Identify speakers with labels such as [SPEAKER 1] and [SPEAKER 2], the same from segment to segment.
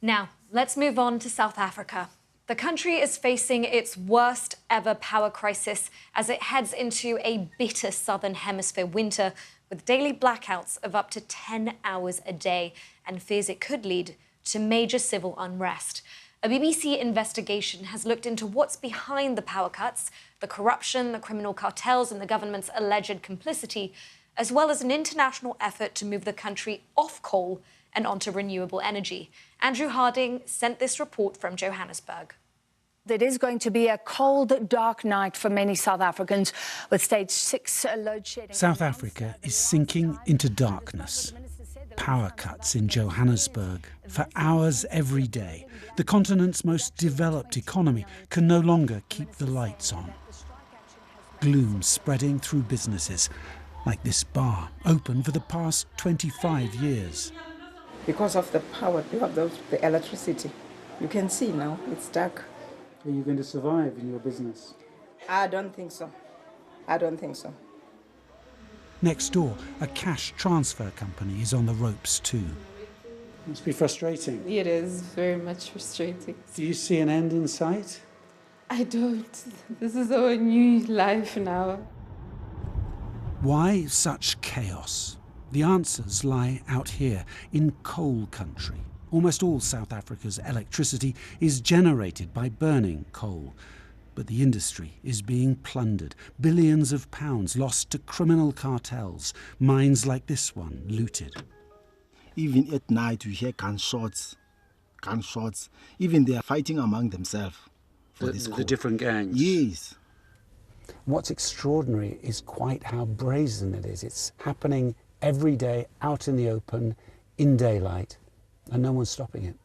[SPEAKER 1] Now, let's move on to South Africa. The country is facing its worst ever power crisis as it heads into a bitter southern hemisphere winter with daily blackouts of up to 10 hours a day and fears it could lead to major civil unrest. A BBC investigation has looked into what's behind the power cuts, the corruption, the criminal cartels and the government's alleged complicity, as well as an international effort to move the country off coal and onto renewable energy. Andrew Harding sent this report from Johannesburg.
[SPEAKER 2] It is going to be a cold, dark night for many South Africans with stage 6 load shedding.
[SPEAKER 3] South Africa is sinking into darkness. Power cuts in Johannesburg for hours every day. The continent's most developed economy can no longer keep the lights on. Gloom spreading through businesses, like this bar, open for the past 25 years.
[SPEAKER 4] Because of the power, you have the electricity. You can see now, it's dark.
[SPEAKER 3] Are you going to survive in your business?
[SPEAKER 4] I don't think so. I don't think so.
[SPEAKER 3] Next door, a cash transfer company is on the ropes too. Must be frustrating.
[SPEAKER 5] It is very much frustrating.
[SPEAKER 3] Do you see an end in sight?
[SPEAKER 5] I don't. This is our new life now.
[SPEAKER 3] Why such chaos? The answers lie out here, in coal country. Almost all South Africa's electricity is generated by burning coal. But the industry is being plundered. Billions of pounds lost to criminal cartels. Mines like this one looted.
[SPEAKER 6] Even at night we hear gunshots. Even they are fighting among themselves for this coal.
[SPEAKER 3] The different gangs?
[SPEAKER 6] Yes.
[SPEAKER 3] What's extraordinary is quite how brazen it is. It's happening every day, out in the open, in daylight, and no one's stopping it.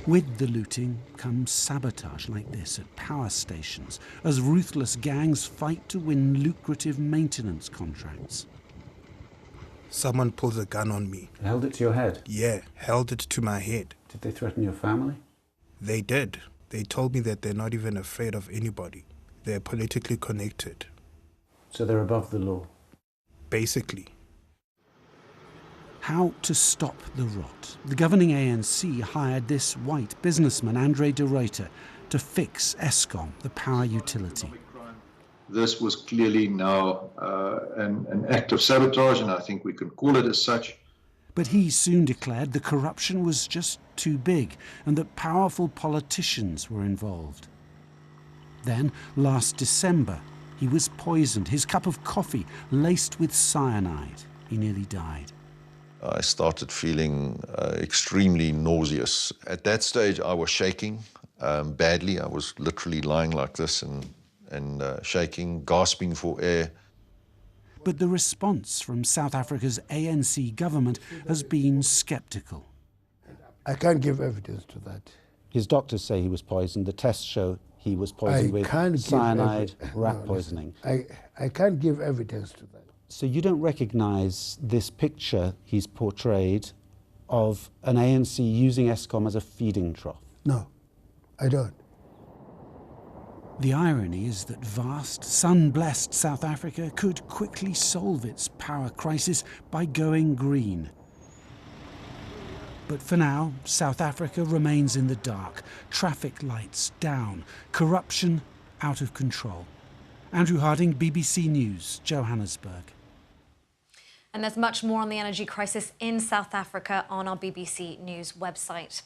[SPEAKER 3] With the looting comes sabotage like this at power stations, as ruthless gangs fight to win lucrative maintenance contracts.
[SPEAKER 7] Someone pulled a gun on me.
[SPEAKER 3] Held it to your head?
[SPEAKER 7] Yeah, held it to my head.
[SPEAKER 3] Did they threaten your family?
[SPEAKER 7] They did. They told me that they're not even afraid of anybody. They're politically connected.
[SPEAKER 3] So they're above the law?
[SPEAKER 7] Basically.
[SPEAKER 3] How to stop the rot? The governing ANC hired this white businessman, Andre de Ruyter, to fix Eskom, the power utility.
[SPEAKER 8] This was clearly now an act of sabotage, and I think we can call it as such.
[SPEAKER 3] But he soon declared the corruption was just too big and that powerful politicians were involved. Then, last December, he was poisoned, his cup of coffee laced with cyanide. He nearly died.
[SPEAKER 9] I started feeling extremely nauseous. At that stage, I was shaking badly. I was literally lying like this and shaking, gasping for air.
[SPEAKER 3] But the response from South Africa's ANC government has been sceptical.
[SPEAKER 10] I can't give evidence to that.
[SPEAKER 3] His doctors say he was poisoned. The tests show he was poisoned with cyanide, rat poisoning.
[SPEAKER 10] I can't give evidence to that.
[SPEAKER 3] So you don't recognise this picture he's portrayed of an ANC using Eskom as a feeding trough?
[SPEAKER 10] No, I don't.
[SPEAKER 3] The irony is that vast, sun-blessed South Africa could quickly solve its power crisis by going green. But for now, South Africa remains in the dark. Traffic lights down, corruption out of control. Andrew Harding, BBC News, Johannesburg.
[SPEAKER 1] And there's much more on the energy crisis in South Africa on our BBC News website.